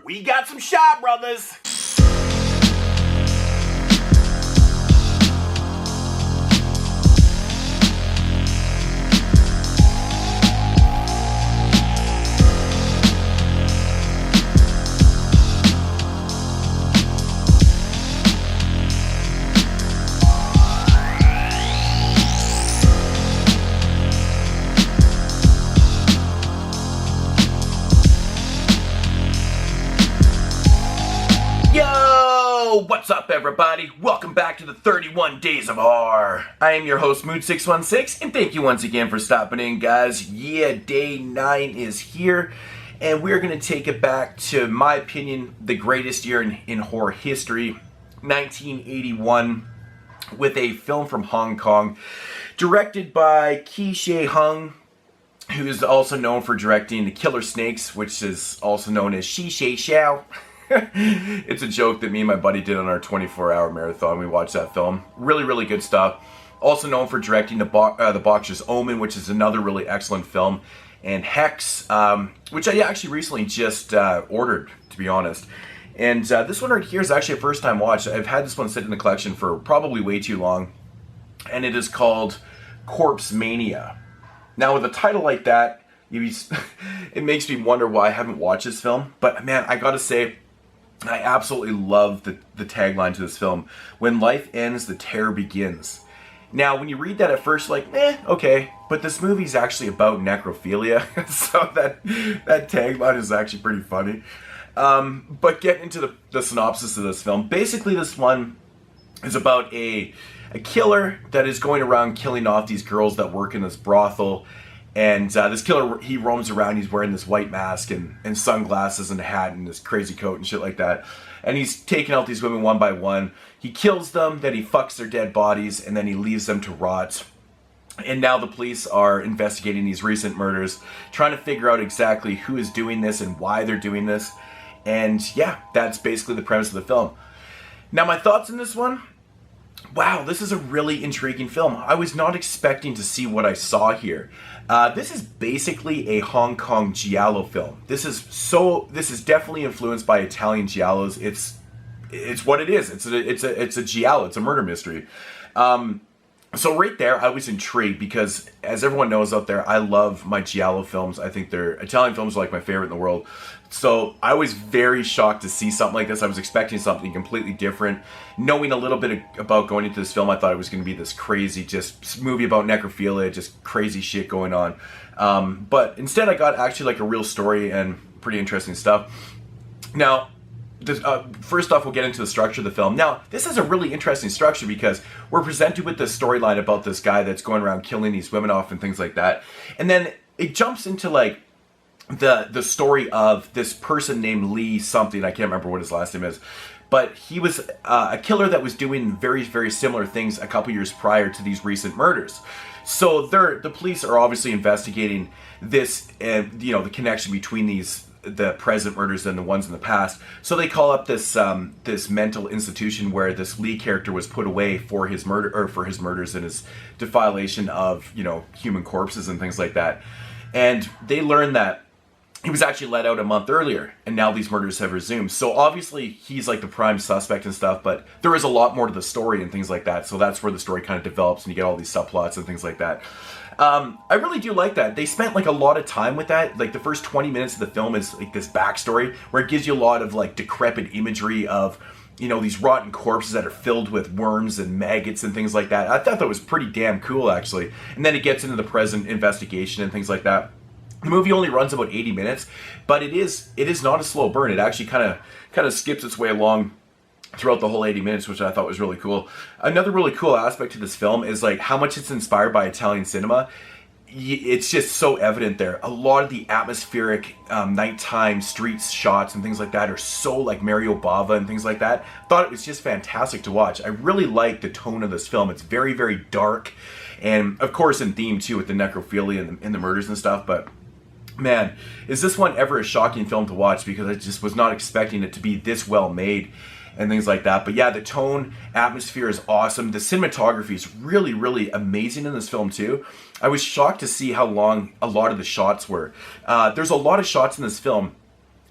We got some Shaw Brothers. What's up, everybody? Welcome back to the 31 Days of Horror. I am your host, Mood616, and thank you once again for stopping in, guys. Yeah, day 9 is here, and we're going to take it back to, my opinion, the greatest year in horror history, 1981, with a film from Hong Kong, directed by Ki Shih Hung, who is also known for directing The Killer Snakes, which is also known as Shi Shih Xiao. It's a joke that me and my buddy did on our 24-hour marathon. We watched that film. Really, really good stuff. Also known for directing The Boxer's Omen, which is another really excellent film. And Hex, which I actually recently just ordered, to be honest. And this one right here is actually a first-time watch. I've had this one sit in the collection for probably way too long. And it is called Corpse Mania. Now, with a title like that, it makes me wonder why I haven't watched this film. But, man, I gotta say, I absolutely love the tagline to this film. When life ends, the terror begins. Now, when you read that at first, you're like, okay. But this movie's actually about necrophilia. So that tagline is actually pretty funny. But getting into the synopsis of this film. Basically, this one is about a killer that is going around killing off these girls that work in this brothel. And this killer, he roams around, he's wearing this white mask and sunglasses and a hat and this crazy coat and shit like that. And he's taking out these women one by one. He kills them, then he fucks their dead bodies, and then he leaves them to rot. And now the police are investigating these recent murders, trying to figure out exactly who is doing this and why they're doing this. And yeah, that's basically the premise of the film. Now, my thoughts on this one? Wow, this is a really intriguing film. I was not expecting to see what I saw here. This is basically a Hong Kong giallo film. This is definitely influenced by Italian giallos. It's what it is. It's a giallo. It's a murder mystery. So right there, I was intrigued because, as everyone knows out there, I love my giallo films. I think Italian films are like my favorite in the world. So I was very shocked to see something like this. I was expecting something completely different. Knowing a little bit about going into this film, I thought it was going to be this crazy just movie about necrophilia, just crazy shit going on. But instead I got actually like a real story and pretty interesting stuff. Now, first off, we'll get into the structure of the film. Now, this is a really interesting structure because we're presented with this storyline about this guy that's going around killing these women off and things like that. And then it jumps into like the story of this person named Lee something. I can't remember what his last name is. But he was a killer that was doing very, very similar things a couple years prior to these recent murders. So the police are obviously investigating this and, the connection between the present murders and the ones in the past. So they call up this mental institution where this Lee character was put away for his murder or for his murders and his defilation of, human corpses and things like that. And they learn that he was actually let out a month earlier, and now these murders have resumed. So obviously he's like the prime suspect and stuff, but there is a lot more to the story and things like that. So that's where the story kind of develops and you get all these subplots and things like that. I really do like that. They spent like a lot of time with that. Like the first 20 minutes of the film is like this backstory where it gives you a lot of like decrepit imagery of, these rotten corpses that are filled with worms and maggots and things like that. I thought that was pretty damn cool, actually. And then it gets into the present investigation and things like that. The movie only runs about 80 minutes, but it is not a slow burn. It actually kind of skips its way along throughout the whole 80 minutes, which I thought was really cool. Another really cool aspect to this film is like how much it's inspired by Italian cinema. It's just so evident there. A lot of the atmospheric nighttime street shots and things like that are so like Mario Bava and things like that. Thought it was just fantastic to watch. I really like the tone of this film. It's very, very dark, and of course in theme too with the necrophilia and the murders and stuff. But man, is this one ever a shocking film to watch, because I just was not expecting it to be this well made and things like that. But yeah, the tone, atmosphere is awesome. The cinematography is really, really amazing in this film too. I was shocked to see how long a lot of the shots were. There's a lot of shots in this film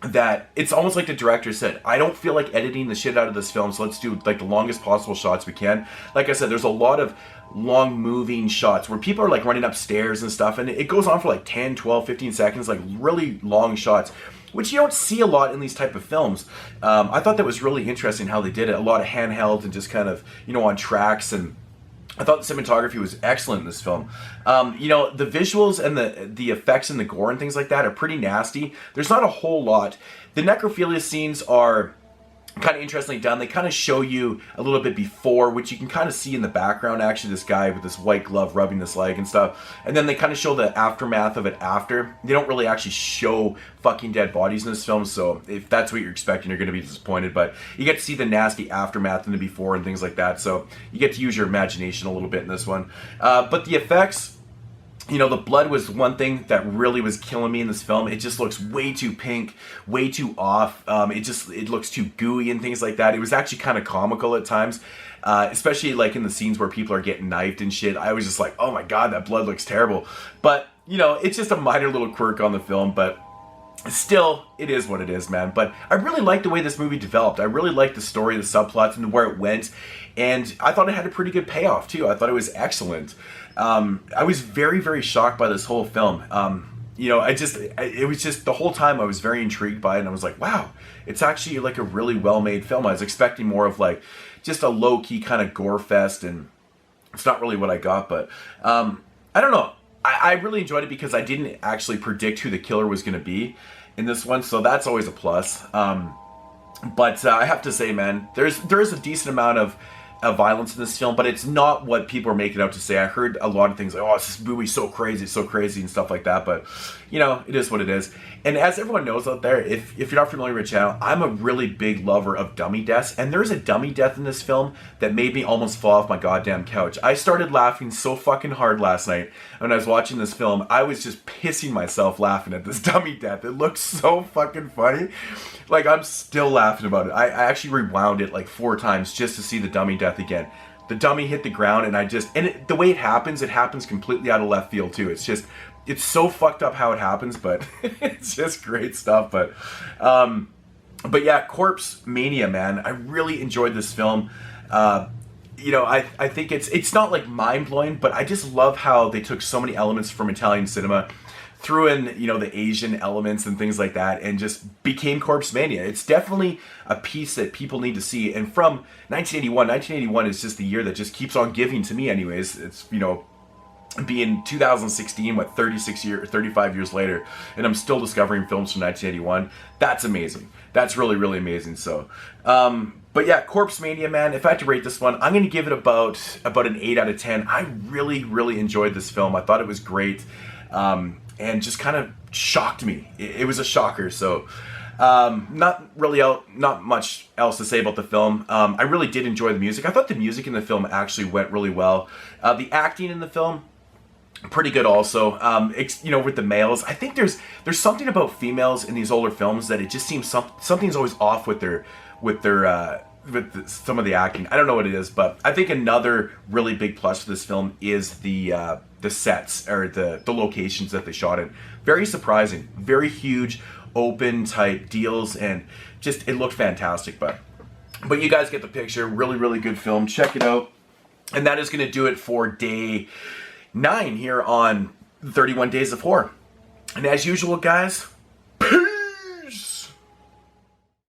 that it's almost like the director said, I don't feel like editing the shit out of this film, so let's do like the longest possible shots we can. Like I said, there's a lot of long moving shots where people are like running upstairs and stuff, and it goes on for like 10, 12, 15 seconds, like really long shots, which you don't see a lot in these type of films. I thought that was really interesting how they did it. A lot of handheld and just kind of, you know, on tracks, and I thought the cinematography was excellent in this film. You know, the visuals and the effects and the gore and things like that are pretty nasty. There's not a whole lot. The necrophilia scenes are kind of interestingly done. They kind of show you a little bit before, which you can kind of see in the background, actually, this guy with this white glove rubbing this leg and stuff. And then they kind of show the aftermath of it after. They don't really actually show fucking dead bodies in this film, so if that's what you're expecting, you're going to be disappointed. But you get to see the nasty aftermath and the before and things like that, so you get to use your imagination a little bit in this one. But the effects, you know, the blood was one thing that really was killing me in this film. It just looks way too pink, way too off. It looks too gooey and things like that. It was actually kind of comical at times, especially like in the scenes where people are getting knifed and shit. I was just like, oh my god, that blood looks terrible. But, you know, it's just a minor little quirk on the film, but still, it is what it is, man. But I really liked the way this movie developed. I really liked the story, the subplots, and where it went. And I thought it had a pretty good payoff, too. I thought it was excellent. I was very, very shocked by this whole film. You know, it was just, the whole time I was very intrigued by it, and I was like, wow, it's actually like a really well-made film. I was expecting more of like, just a low-key kind of gore fest, and it's not really what I got, but I don't know. I really enjoyed it because I didn't actually predict who the killer was going to be in this one, so that's always a plus. But I have to say, man, there is a decent amount of violence in this film, but it's not what people are making out to say. I heard a lot of things like, oh, this movie's so crazy and stuff like that, but you know, it is what it is. And as everyone knows out there, if you're not familiar with the channel, I'm a really big lover of dummy deaths, and there's a dummy death in this film that made me almost fall off my goddamn couch. I started laughing so fucking hard last night when I was watching this film. I was just pissing myself laughing at this dummy death. It looks so fucking funny. Like, I'm still laughing about it. I actually rewound it like 4 times just to see the dummy death again. The dummy hit the ground, and the way it happens completely out of left field too. It's so fucked up how it happens, but it's just great stuff. But yeah, Corpse Mania, man. I really enjoyed this film. You know, I think it's not like mind-blowing, but I just love how they took so many elements from Italian cinema, threw in, you know, the Asian elements and things like that, and just became Corpse Mania. It's definitely a piece that people need to see. And from 1981 is just the year that just keeps on giving to me anyways. It's, you know, being 2016, 35 years later, and I'm still discovering films from 1981. That's amazing. That's really, really amazing. So, but yeah, Corpse Mania, man, if I had to rate this one, I'm going to give it about an 8 out of 10. I really, really enjoyed this film. I thought it was great, and just kind of shocked me. It was a shocker. So, not much else to say about the film. I really did enjoy the music. I thought the music in the film actually went really well. The acting in the film, pretty good also. You know, with the males, I think there's something about females in these older films that it just seems something's always off with some of the acting. I don't know what it is, but I think another really big plus for this film is the sets, or the locations that they shot in. Very surprising, very huge, open type deals, and just, it looked fantastic. But you guys get the picture. Really, really good film. Check it out. And that is going to do it for day 9 here on 31 Days of Horror. And as usual, guys,